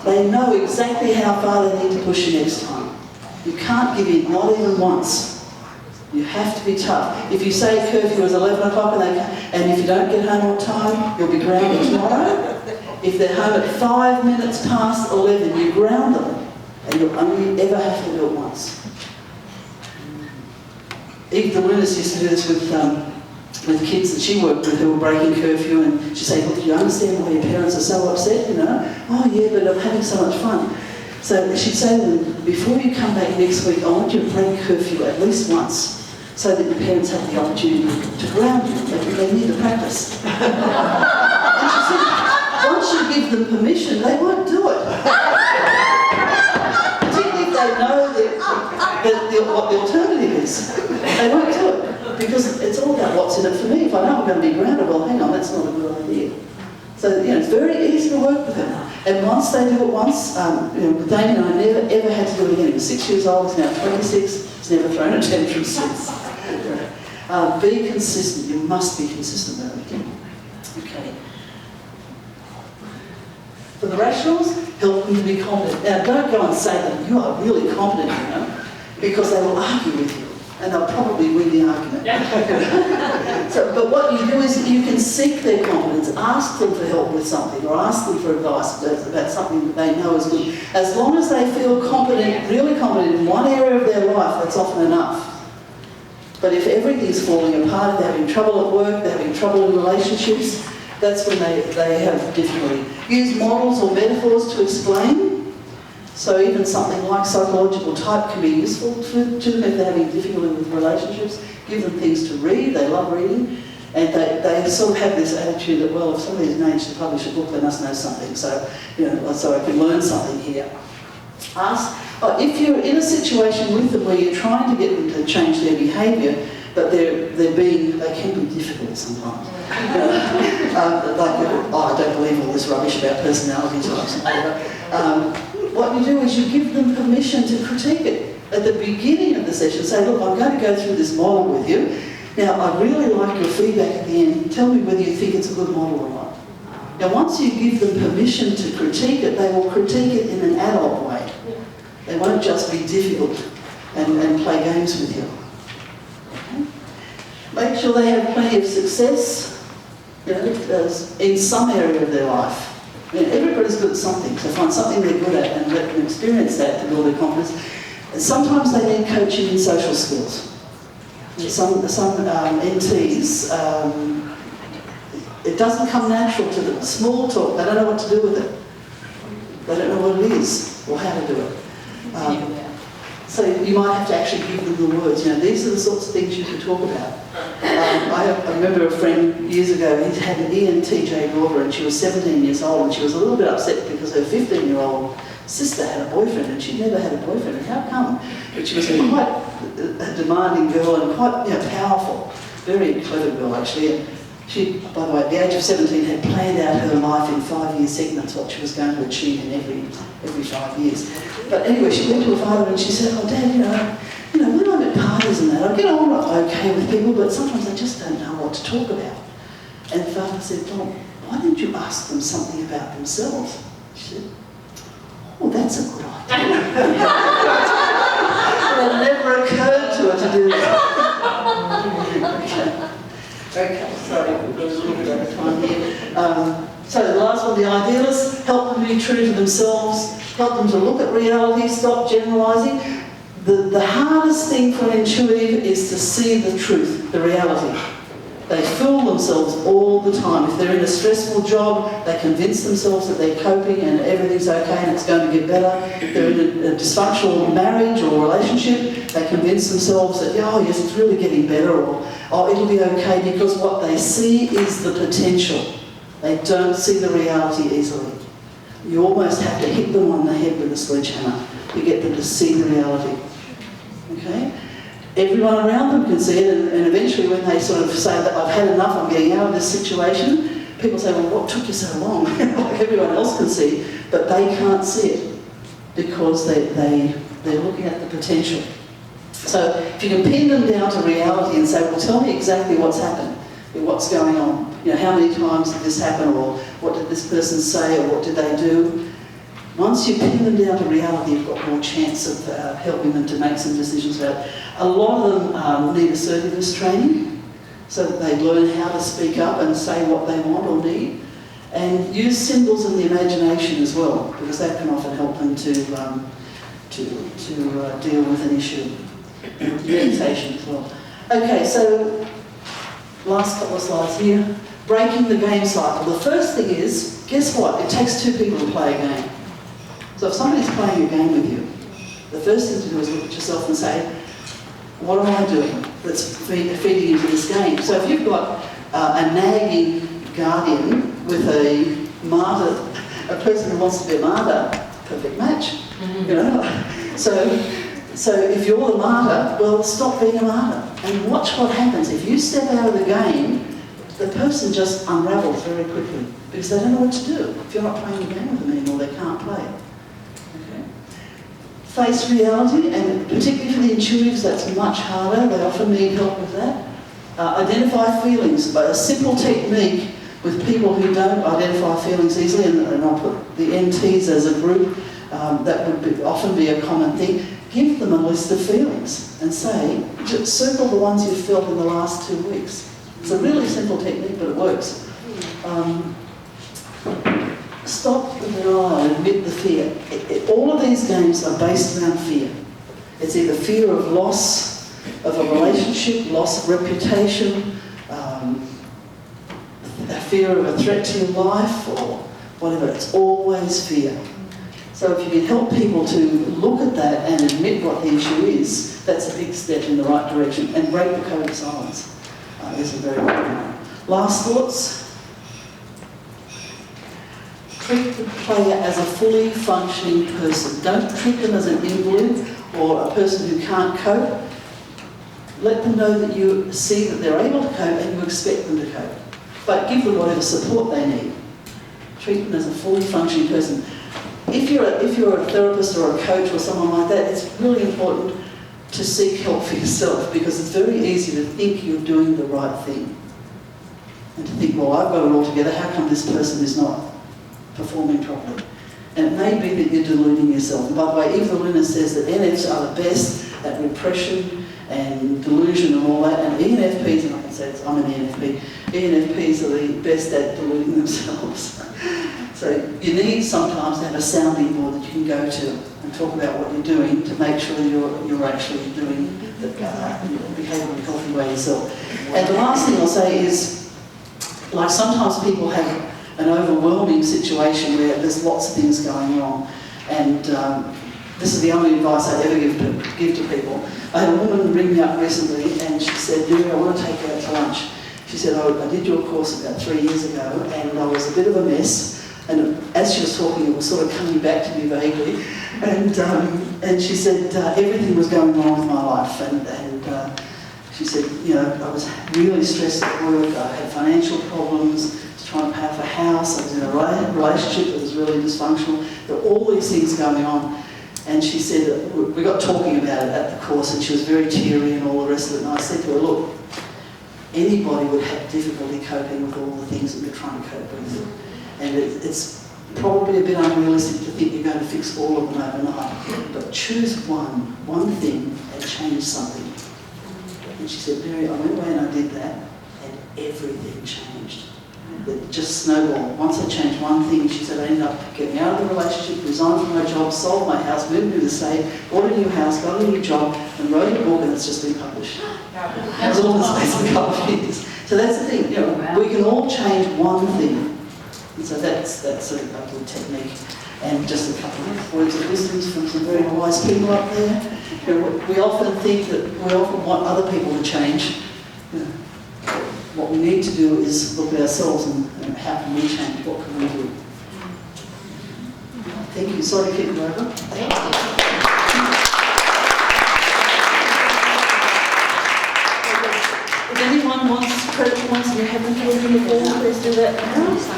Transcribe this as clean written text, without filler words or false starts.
they know exactly how far they need to push you next time. You can't give in, not even once. You have to be tough. If you say curfew is 11 o'clock and if you don't get home on time, you'll be grounded tomorrow. If they're home at 5 minutes past 11, you ground them, and you'll only ever have to do it once. Eve McGuiness used to do this with kids that she worked with who were breaking curfew, and she'd say, "Look, do you understand why your parents are so upset, you know? Oh yeah, but I'm having so much fun." So she'd say to them, "Before you come back next week, I want you to break curfew at least once, so that your parents have the opportunity to ground you. They need to practice." And she said, once you give them permission, they won't do it. Particularly if they know what the alternative is. They won't do it, because it's all about what's in it for me. If I know I'm going to be grounded, well, hang on, that's not a good idea. So, you know, it's very easy to work with them. And once they do it once, Damien and I never ever had to do it again. He was 6 years old, he's now 26, he's never thrown a tantrum since. Be consistent. You must be consistent with it. Okay. For the rationals, help them to be competent. Now, don't go and say that you are really competent, you know, because they will argue with you, and they'll probably win the argument. But what you do is you can seek their competence, ask them for help with something, or ask them for advice about something that they know is good. As long as they feel competent, really competent in one area of their life, that's often enough. But if everything's falling apart, they're having trouble at work, they're having trouble in relationships, that's when they have difficulty. Use models or metaphors to explain. So even something like psychological type can be useful to them if they're having difficulty with relationships. Give them things to read, they love reading, and they sort of have this attitude that, well, if somebody's managed to publish a book, they must know something, so, you know, so I can learn something here. Ask, if you're in a situation with them where you're trying to get them to change their behaviour, but they can be difficult sometimes. I don't believe all this rubbish about personality types. What you do is you give them permission to critique it. At the beginning of the session, say, look, I'm going to go through this model with you. Now, I really like your feedback at the end. Tell me whether you think it's a good model or not. Now, once you give them permission to critique it, they will critique it in an adult way. They won't just be difficult and play games with you. Okay? Make sure they have plenty of success, you know, in some area of their life. I mean, everybody's good at something, so find something they're good at and let them experience that to build their confidence. And sometimes they need coaching in social skills. Some NTs, it doesn't come natural to them. Small talk, they don't know what to do with it. They don't know what it is or how to do it. So you might have to actually give them the words. You know, these are the sorts of things you can talk about. I remember a friend years ago, he had an ENTJ daughter and she was 17 years old and she was a little bit upset because her 15-year-old sister had a boyfriend and she'd never had a boyfriend. And how come? But she was quite a demanding girl and quite, you know, powerful. Very clever girl, actually. And she, by the way, at the age of 17, had planned out her life in 5-year segments, what she was going to achieve in every 5 years. But anyway, she went to her father and she said, "Oh, Dad, you know, when I'm at parties and that, I get on okay with people, but sometimes I just don't know what to talk about." And the father said, "Well, why didn't you ask them something about themselves?" She said, "Oh, that's a good idea." It never occurred to her to do that. Okay, sorry, we've got a little bit over time here. So the last one, the idealists, help them be true to themselves, help them to look at reality, stop generalising. The hardest thing for an intuitive is to see the truth, the reality. They fool themselves all the time. If they're in a stressful job, they convince themselves that they're coping and everything's okay and it's going to get better. If they're in a dysfunctional marriage or relationship, they convince themselves that, oh yes, it's really getting better, or oh, it'll be okay, because what they see is the potential. They don't see the reality easily. You almost have to hit them on the head with a sledgehammer to get them to see the reality. Okay? Everyone around them can see it, and eventually when they sort of say that I've had enough, I'm getting out of this situation, people say, well, what took you so long? Like everyone else can see, but they can't see it because they're looking at the potential. So if you can pin them down to reality and say, well, tell me exactly what's happened, what's going on, you know, how many times did this happen, or what did this person say, or what did they do? Once you pin them down to reality, you've got more chance of helping them to make some decisions about it. A lot of them need assertiveness training, so that they learn how to speak up and say what they want or need. And use symbols in the imagination as well, because that can often help them to deal with an issue. And meditation as well. Okay, so last couple of slides here. Breaking the game cycle. The first thing is, guess what? It takes two people to play a game. So if somebody's playing a game with you, the first thing to do is look at yourself and say, what am I doing that's feeding into this game? So if you've got a nagging guardian with a martyr, a person who wants to be a martyr, perfect match. You know? So if you're the martyr, well, stop being a martyr and watch what happens. If you step out of the game, the person just unravels very quickly because they don't know what to do. If you're not playing the game with them anymore, they can't play. Okay. Face reality, and particularly for the intuitives, that's much harder. They often need help with that. Identify feelings, but a simple technique with people who don't identify feelings easily, and I'll put the NTs as a group, that would often be a common thing. Give them a list of feelings and say, just circle the ones you've felt in the last 2 weeks. It's a really simple technique, but it works. Stop the denial and admit the fear. All of these games are based around fear. It's either fear of loss of a relationship, loss of reputation, a fear of a threat to your life, or whatever. It's always fear. So if you can help people to look at that and admit what the issue is, that's a big step in the right direction. And break the code of silence is a very important one. Last thoughts. Treat the player as a fully functioning person. Don't treat them as an invalid or a person who can't cope. Let them know that you see that they're able to cope and you expect them to cope. But give them whatever support they need. Treat them as a fully functioning person. If you're a therapist or a coach or someone like that, it's really important to seek help for yourself, because it's very easy to think you're doing the right thing. And to think, well, I've got it all together, how come this person is not performing properly? And it may be that you're deluding yourself. And by the way, Eva Luna says that NFs are the best at repression and delusion and all that, and ENFPs, and I can say this, I'm an ENFP, ENFPs are the best at deluding themselves. So you need sometimes to have a sounding board that you can go to and talk about what you're doing to make sure you're actually doing the behaving in a healthy way yourself. And the last thing I'll say is, like sometimes people have an overwhelming situation where there's lots of things going wrong, and this is the only advice I ever give to people. I had a woman ring me up recently and she said, Mary, I want to take you out to lunch. She said, I did your course about 3 years ago and I was a bit of a mess. And as she was talking, it was sort of coming back to me vaguely. And she said everything was going wrong with my life. And she said, you know, I was really stressed at work. I had financial problems. I was trying to pay off a house. I was in a relationship that was really dysfunctional. There were all these things going on. And she said, we got talking about it at the course, and she was very teary and all the rest of it. And I said to her, look, anybody would have difficulty coping with all the things that you're trying to cope with. And it's probably a bit unrealistic to think you're going to fix all of them overnight. But choose one thing and change something. And she said, Mary, I went away and I did that, and everything changed. It just snowballed. Once I changed one thing, she said, I ended up getting out of the relationship, resigned from my job, sold my house, moved to the state, bought a new house, got a new job, and wrote a book, and it's just been published. That was all in the space of a couple of years. So that's the thing, you know, we can all change one thing. And so that's a good technique. And just a couple of words of wisdom from some very wise people up there. You know, we often think that we often want other people to change. You know, what we need to do is look at ourselves and how can we change? What can we do? Thank you. Sorry to keep you over. Thank you. If anyone wants credit points and you haven't filled in the form, please do that now.